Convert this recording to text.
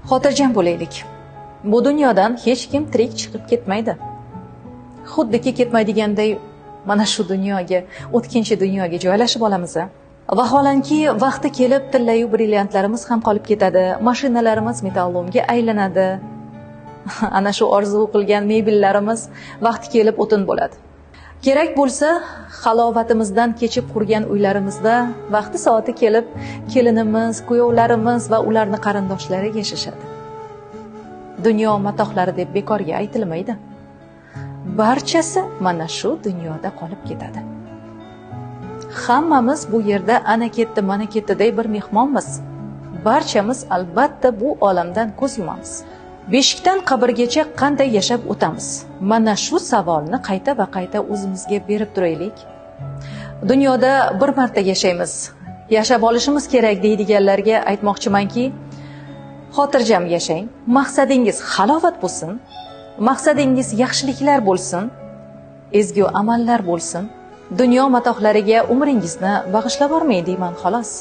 Xotirjam bo'laylik. Bu dunyodan hech kim tirik chiqib ketmaydi. Xuddiki ketmaydiganday mana shu dunyoga, o'tkinchi dunyoga joylashib olamiz. Vaholanki vaqti kelib tillayu brilliantlarimiz ham qolib ketadi, mashinalarimiz metallomga aylanadi. Ana shu orzu qilgan mebellarimiz vaqti kelib o'tin bo'ladi. Kerak bo'lsa, halovatimizdan kechib qurgan uylarimizda vaqti soati kelib kelinimiz, kuyovlarimiz va ularning qarindoshlari yashashadi. Dunyo matohlari deb bekorga aytilmaydi. Barchasi mana shu dunyoda qolib ketadi. Hammamiz bu yerda ana ketdi, mana ketdiday bir mehmonmiz. Barchamiz albatta bu olamdan ko'z yumamiz. Beshikdan qabrgacha qanday yashab o'tamiz? Mana shu savolni qayta va qayta o'zimizga berib turaylik. Dunyoda bir marta yashaymiz. Yashab olishimiz kerak deydiganlarga aytmoqchimanki, xotirjam yashang. Maqsadingiz halovat bo'lsin. Maqsadingiz yaxshiliklar bo'lsin. Ezgu amallar bo'lsin. Dunyo matohlariga umringizni bag'ishlab bormang deyman xolos.